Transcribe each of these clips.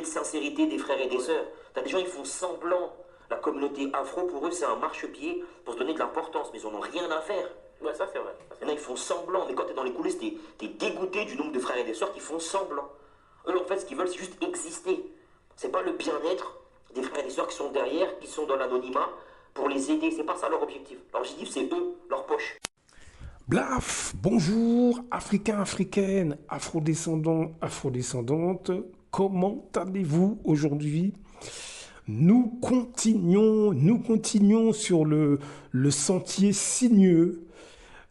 sincérité des frères et des sœurs. T'as des gens, ils font semblant. La communauté afro, pour eux, c'est un marchepied pour se donner de l'importance, mais ils en ont rien à faire. Ouais, ça c'est vrai. Il y en a, ils font semblant, mais quand t'es dans les coulisses, t'es dégoûté du nombre de frères et des sœurs qui font semblant. Eux, en fait, ce qu'ils veulent, c'est juste exister. C'est pas le bien-être des frères et des sœurs qui sont derrière, qui sont dans l'anonymat, pour les aider. C'est pas ça leur objectif. Leur objectif, c'est eux, leur poche. Blaf, bonjour, Africains, Africaines, Afrodescendants, Afrodescendantes, comment allez-vous aujourd'hui ? Nous continuons sur le sentier sinueux,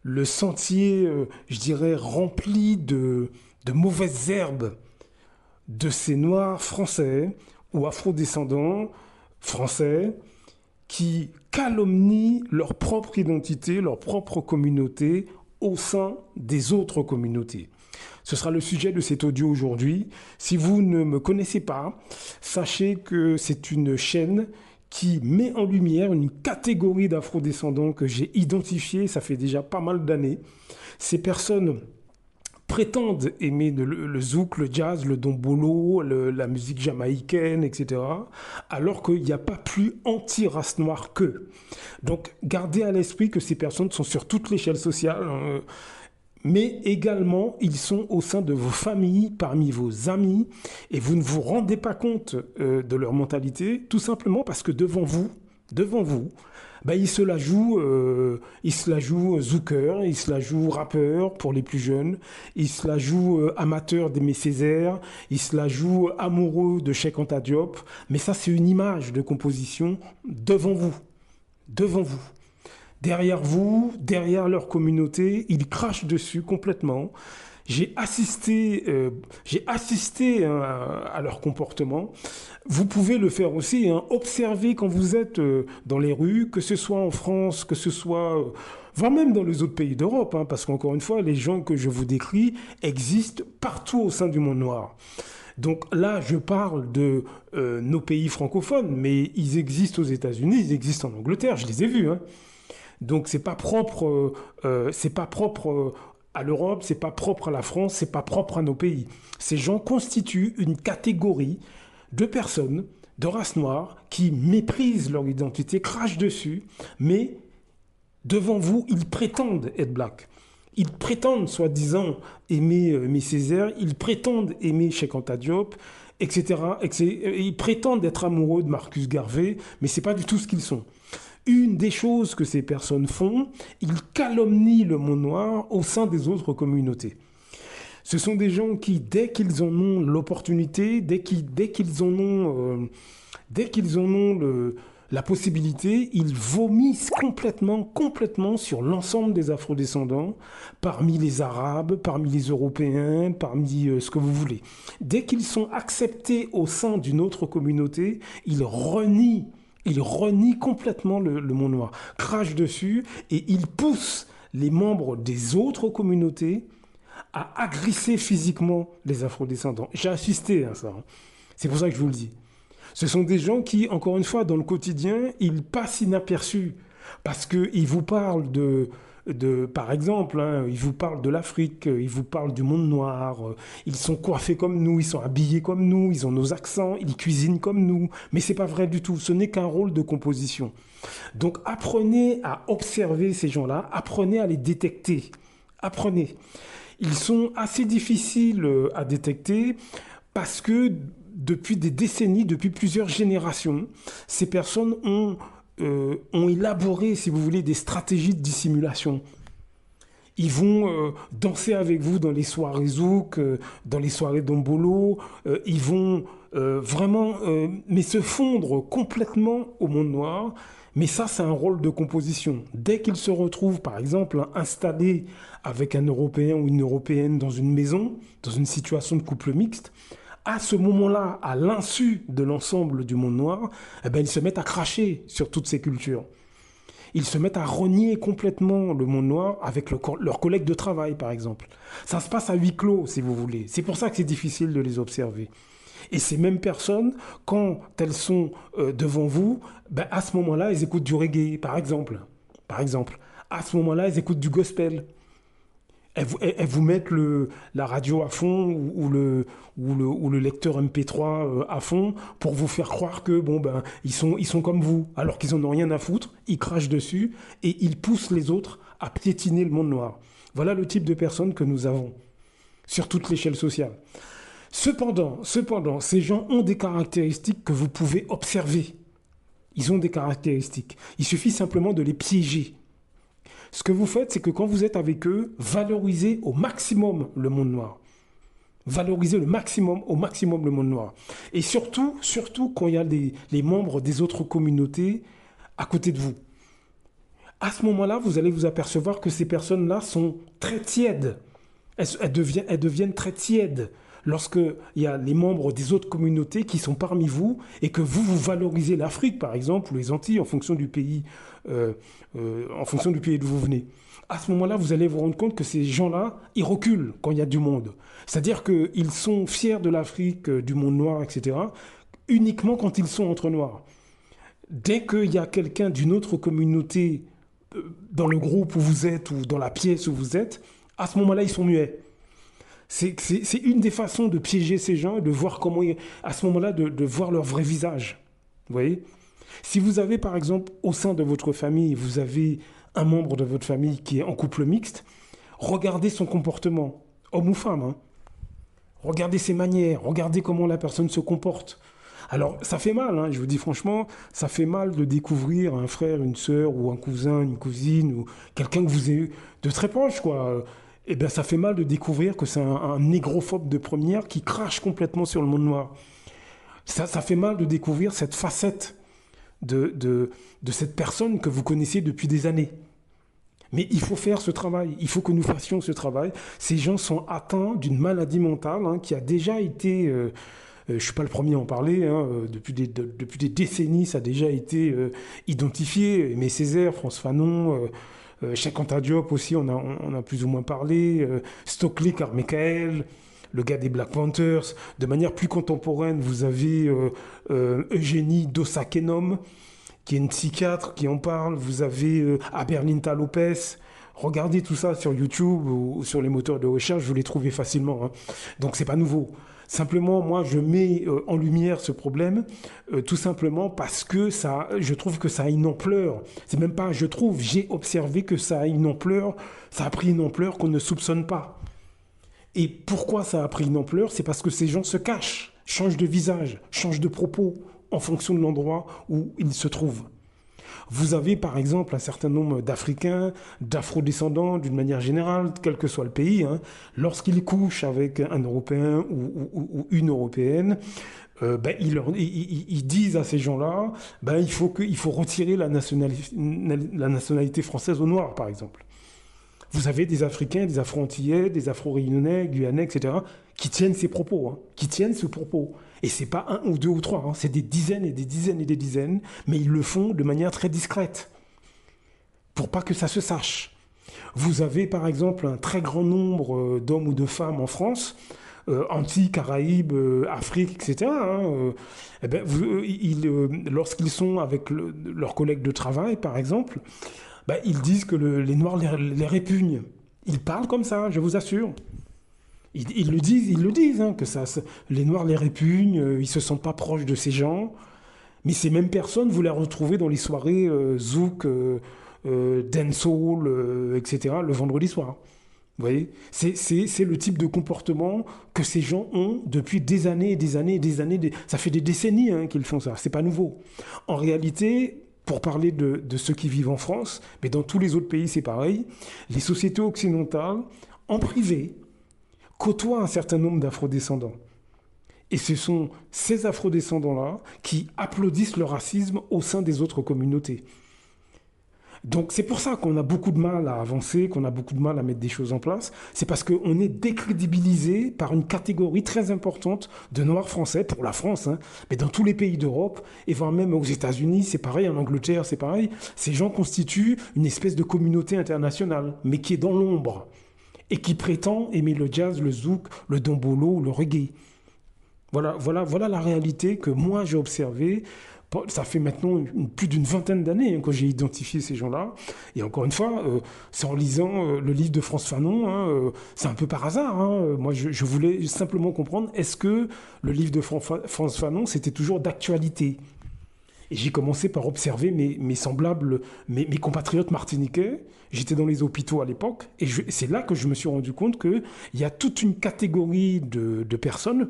le sentier, je dirais, rempli de mauvaises herbes de ces Noirs français ou afrodescendants français qui calomnient leur propre identité, leur propre communauté au sein des autres communautés. Ce sera le sujet de cet audio aujourd'hui. Si vous ne me connaissez pas, sachez que c'est une chaîne qui met en lumière une catégorie d'afrodescendants que j'ai identifiée, ça fait déjà pas mal d'années. Ces personnes prétendent aimer le zouk, le jazz, le dombolo, la musique jamaïcaine, etc., alors qu'il n'y a pas plus anti-race noire qu'eux. Donc, gardez à l'esprit que ces personnes sont sur toute l'échelle sociale, mais également, ils sont au sein de vos familles, parmi vos amis, et vous ne vous rendez pas compte de leur mentalité, tout simplement parce que devant vous, ils se la jouent zouker, ils se la jouent rappeur pour les plus jeunes, ils se la jouent amateur d'Aimé Césaire, ils se la jouent amoureux de Cheikh Anta Diop, mais ça c'est une image de composition devant vous. Derrière vous, derrière leur communauté, ils crachent dessus complètement. J'ai assisté à leur comportement. Vous pouvez le faire aussi, observer quand vous êtes dans les rues, que ce soit en France, que ce soit, voire même dans les autres pays d'Europe, parce qu'encore une fois, les gens que je vous décris existent partout au sein du monde noir. Donc là, je parle de nos pays francophones, mais ils existent aux États-Unis, ils existent en Angleterre, je les ai vus. Donc c'est pas propre à l'Europe, c'est pas propre à la France, c'est pas propre à nos pays. Ces gens constituent une catégorie de personnes de race noire qui méprisent leur identité, crachent dessus, mais devant vous, ils prétendent être black. Ils prétendent, soi-disant, aimer Césaire, ils prétendent aimer Cheikh Anta Diop, etc. Ils prétendent être amoureux de Marcus Garvey, mais c'est pas du tout ce qu'ils sont. Une des choses que ces personnes font, ils calomnient le monde noir au sein des autres communautés. Ce sont des gens qui, dès qu'ils en ont l'opportunité, dès qu'ils en ont la possibilité, ils vomissent complètement sur l'ensemble des afrodescendants, parmi les Arabes, parmi les Européens, parmi ce que vous voulez. Dès qu'ils sont acceptés au sein d'une autre communauté, ils renient complètement le monde noir, crachent dessus et ils poussent les membres des autres communautés à agresser physiquement les afrodescendants. J'ai assisté à ça. C'est pour ça que je vous le dis. Ce sont des gens qui, encore une fois, dans le quotidien, ils passent inaperçus parce qu'ils vous parlent par exemple, ils vous parlent de l'Afrique, ils vous parlent du monde noir, ils sont coiffés comme nous, ils sont habillés comme nous, ils ont nos accents, ils cuisinent comme nous, mais c'est pas vrai du tout, ce n'est qu'un rôle de composition. Donc apprenez à observer ces gens-là, apprenez à les détecter, apprenez. Ils sont assez difficiles à détecter parce que depuis des décennies, depuis plusieurs générations, ces personnes ont élaboré, si vous voulez, des stratégies de dissimulation. Ils vont danser avec vous dans les soirées zouk, dans les soirées dombolo. Ils vont vraiment mais se fondre complètement au monde noir. Mais ça, c'est un rôle de composition. Dès qu'ils se retrouvent, par exemple, installés avec un Européen ou une Européenne dans une maison, dans une situation de couple mixte, à ce moment-là, à l'insu de l'ensemble du monde noir, ils se mettent à cracher sur toutes ces cultures. Ils se mettent à renier complètement le monde noir avec leurs collègues de travail, par exemple. Ça se passe à huis clos, si vous voulez. C'est pour ça que c'est difficile de les observer. Et ces mêmes personnes, quand elles sont devant vous, à ce moment-là, elles écoutent du reggae, par exemple. À ce moment-là, elles écoutent du gospel. Elles vous mettent la radio à fond ou le lecteur MP3 à fond pour vous faire croire que bon ben ils sont comme vous alors qu'ils en ont rien à foutre, ils crachent dessus et ils poussent les autres à piétiner le monde noir. Voilà le type de personnes que nous avons sur toute l'échelle sociale. Cependant, ces gens ont des caractéristiques que vous pouvez observer. Ils ont des caractéristiques. Il suffit simplement de les piéger. Ce que vous faites, c'est que quand vous êtes avec eux, valorisez au maximum le monde noir. Valorisez au maximum le monde noir. Et surtout quand il y a les membres des autres communautés à côté de vous. À ce moment-là, vous allez vous apercevoir que ces personnes-là sont très tièdes. Elles deviennent très tièdes lorsqu'il y a les membres des autres communautés qui sont parmi vous et que vous valorisez l'Afrique, par exemple, ou les Antilles, en fonction du pays d'où vous venez. À ce moment-là, vous allez vous rendre compte que ces gens-là, ils reculent quand il y a du monde. C'est-à-dire qu'ils sont fiers de l'Afrique, du monde noir, etc., uniquement quand ils sont entre noirs. Dès qu'il y a quelqu'un d'une autre communauté dans le groupe où vous êtes ou dans la pièce où vous êtes, à ce moment-là, ils sont muets. C'est une des façons de piéger ces gens et de voir comment, à ce moment-là, de voir leur vrai visage. Vous voyez ? Si vous avez, par exemple, au sein de votre famille, vous avez un membre de votre famille qui est en couple mixte, regardez son comportement, homme ou femme. Hein. Regardez ses manières, regardez comment la personne se comporte. Alors, ça fait mal, hein, je vous dis franchement, ça fait mal de découvrir un frère, une sœur, ou un cousin, une cousine, ou quelqu'un que vous avez de très proche, quoi. Eh bien, ça fait mal de découvrir que c'est un négrophobe de première qui crache complètement sur le monde noir. Ça fait mal de découvrir cette facette de cette personne que vous connaissez depuis des années. Mais il faut faire ce travail, il faut que nous fassions ce travail. Ces gens sont atteints d'une maladie mentale hein, qui a déjà été... je ne suis pas le premier à en parler, hein, depuis des décennies, ça a déjà été identifié. Aimé Césaire, France Fanon... Cheikh Anta Diop aussi, on a plus ou moins parlé. Stokely Carmichael, le gars des Black Panthers. De manière plus contemporaine, vous avez Eugénie Dos-Sakenom, qui est une psychiatre qui en parle. Vous avez Aberlinta Lopez. Regardez tout ça sur YouTube ou sur les moteurs de recherche, vous les trouvez facilement. Hein. Donc c'est pas nouveau. Simplement, moi, je mets en lumière ce problème tout simplement parce que je trouve que ça a une ampleur. C'est même pas je trouve, j'ai observé que ça a une ampleur, ça a pris une ampleur qu'on ne soupçonne pas. Et pourquoi ça a pris une ampleur ? C'est parce que ces gens se cachent, changent de visage, changent de propos en fonction de l'endroit où ils se trouvent. Vous avez par exemple un certain nombre d'Africains, d'Afro-descendants d'une manière générale, quel que soit le pays, hein, lorsqu'ils couchent avec un Européen ou une Européenne, ils disent à ces gens-là, il faut retirer la nationalité française aux Noirs, par exemple. Vous avez des Africains, des Afro-Antillais, des Afro-Réunionnais, Guyanais, etc., qui tiennent ces propos, hein, qui tiennent ce propos. Et c'est pas un ou deux ou trois, hein, c'est des dizaines et des dizaines et des dizaines, mais ils le font de manière très discrète, pour pas que ça se sache. Vous avez par exemple un très grand nombre d'hommes ou de femmes en France, Antilles, Caraïbes, Afrique, etc. Hein, lorsqu'ils sont avec leurs collègues de travail, par exemple, ils disent que les Noirs les répugnent. Ils parlent comme ça, je vous assure. Ils le disent, hein, que les Noirs les répugnent, ils ne se sentent pas proches de ces gens. Mais ces mêmes personnes, vous les retrouvez dans les soirées zouk, dancehall, etc., le vendredi soir. Vous voyez, c'est le type de comportement que ces gens ont depuis des années et des années et des années. Ça fait des décennies hein, qu'ils font ça, c'est pas nouveau. En réalité, pour parler de ceux qui vivent en France, mais dans tous les autres pays c'est pareil, les sociétés occidentales, en privé, côtoient un certain nombre d'afrodescendants. Et ce sont ces afrodescendants-là qui applaudissent le racisme au sein des autres communautés. Donc c'est pour ça qu'on a beaucoup de mal à avancer, qu'on a beaucoup de mal à mettre des choses en place. C'est parce qu'on est décrédibilisé par une catégorie très importante de Noirs français, pour la France, hein, mais dans tous les pays d'Europe, et voire même aux États-Unis, c'est pareil, en Angleterre, c'est pareil. Ces gens constituent une espèce de communauté internationale, mais qui est dans l'ombre, et qui prétend aimer le jazz, le zouk, le dombolo, le reggae. Voilà la réalité que moi j'ai observée Ça fait maintenant plus d'une vingtaine d'années que j'ai identifié ces gens-là. Et encore une fois, c'est en lisant le livre de Frantz Fanon, c'est un peu par hasard. Moi, je voulais simplement comprendre, est-ce que le livre de Frantz Fanon, c'était toujours d'actualité? Et j'ai commencé par observer mes semblables, mes compatriotes martiniquais. J'étais dans les hôpitaux à l'époque. Et c'est là que je me suis rendu compte qu'il y a toute une catégorie de personnes,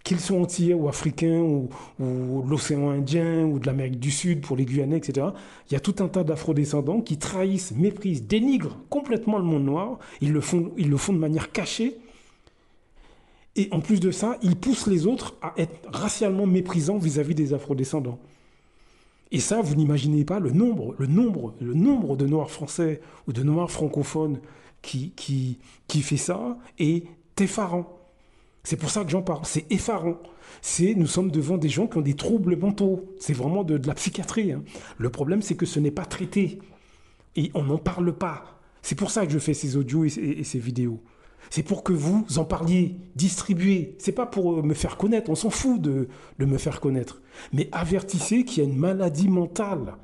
qu'ils soient antillais ou africains, ou de l'océan Indien, ou de l'Amérique du Sud pour les Guyanais, etc. Il y a tout un tas d'afrodescendants qui trahissent, méprisent, dénigrent complètement le monde noir. Ils le font de manière cachée. Et en plus de ça, ils poussent les autres à être racialement méprisants vis-à-vis des afrodescendants. Et ça, vous n'imaginez pas le nombre de Noirs français ou de Noirs francophones qui fait ça est effarant. C'est pour ça que j'en parle. C'est effarant. Nous sommes devant des gens qui ont des troubles mentaux. C'est vraiment de la psychiatrie. Le problème, c'est que ce n'est pas traité. Et on n'en parle pas. C'est pour ça que je fais ces audios et ces vidéos. C'est pour que vous en parliez, distribuez. C'est pas pour me faire connaître. On s'en fout de me faire connaître. Mais avertissez qu'il y a une maladie mentale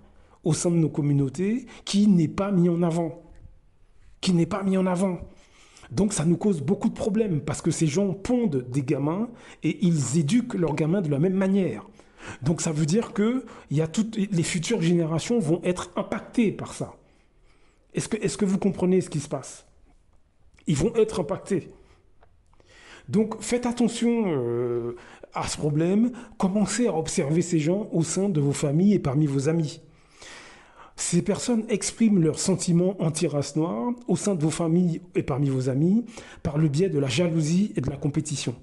au sein de nos communautés qui n'est pas mise en avant. Qui n'est pas mise en avant. Donc ça nous cause beaucoup de problèmes parce que ces gens pondent des gamins et ils éduquent leurs gamins de la même manière. Donc ça veut dire que toutes les futures générations vont être impactées par ça. Est-ce que vous comprenez ce qui se passe? Ils vont être impactés. Donc faites attention à ce problème. Commencez à observer ces gens au sein de vos familles et parmi vos amis. Ces personnes expriment leurs sentiments anti-race noire au sein de vos familles et parmi vos amis par le biais de la jalousie et de la compétition.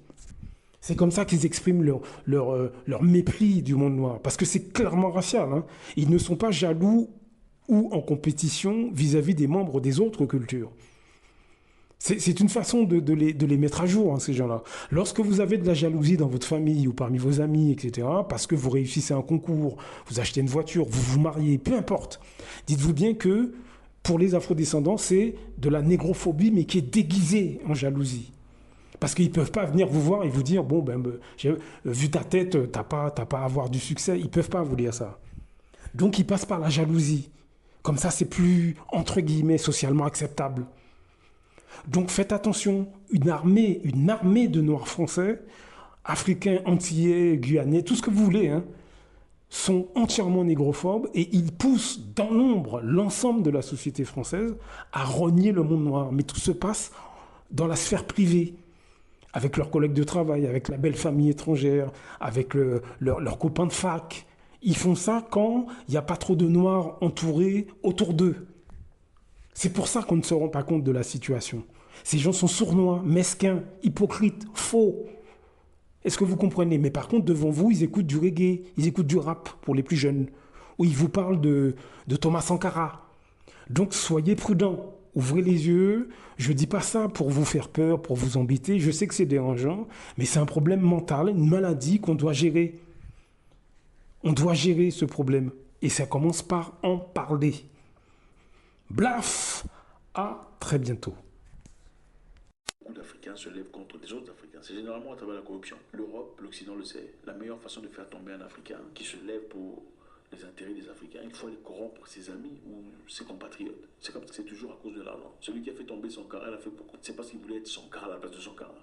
C'est comme ça qu'ils expriment leur mépris du monde noir, parce que c'est clairement racial. Ils ne sont pas jaloux ou en compétition vis-à-vis des membres des autres cultures. C'est une façon de les mettre à jour, ces gens-là. Lorsque vous avez de la jalousie dans votre famille ou parmi vos amis, etc., parce que vous réussissez un concours, vous achetez une voiture, vous vous mariez, peu importe, dites-vous bien que pour les afrodescendants, c'est de la négrophobie, mais qui est déguisée en jalousie. Parce qu'ils ne peuvent pas venir vous voir et vous dire, bon, vu ta tête, t'as pas à avoir du succès. Ils ne peuvent pas vous dire ça. Donc, ils passent par la jalousie. Comme ça, c'est plus, entre guillemets, socialement acceptable. Donc faites attention, une armée de Noirs français, Africains, Antillais, Guyanais, tout ce que vous voulez, sont entièrement négrophobes et ils poussent dans l'ombre l'ensemble de la société française à renier le monde noir. Mais tout se passe dans la sphère privée, avec leurs collègues de travail, avec la belle famille étrangère, avec leurs copains de fac. Ils font ça quand il n'y a pas trop de Noirs entourés autour d'eux. C'est pour ça qu'on ne se rend pas compte de la situation. Ces gens sont sournois, mesquins, hypocrites, faux. Est-ce que vous comprenez? Mais par contre, devant vous, ils écoutent du reggae, ils écoutent du rap pour les plus jeunes. Ou ils vous parlent de Thomas Sankara. Donc soyez prudents, ouvrez les yeux. Je ne dis pas ça pour vous faire peur, pour vous embêter. Je sais que c'est dérangeant, mais c'est un problème mental, une maladie qu'on doit gérer. On doit gérer ce problème. Et ça commence par en parler. Blaf! À très bientôt. Beaucoup d'Africains se lèvent contre des autres Africains. C'est généralement à travers la corruption. L'Europe, l'Occident le sait. La meilleure façon de faire tomber un Africain qui se lève pour les intérêts des Africains, il faut aller corrompre ses amis ou ses compatriotes. C'est comme ça, c'est toujours à cause de l'argent. Celui qui a fait tomber Sankara, il a fait pourquoi? C'est parce qu'il voulait être Sankara à la place de Sankara.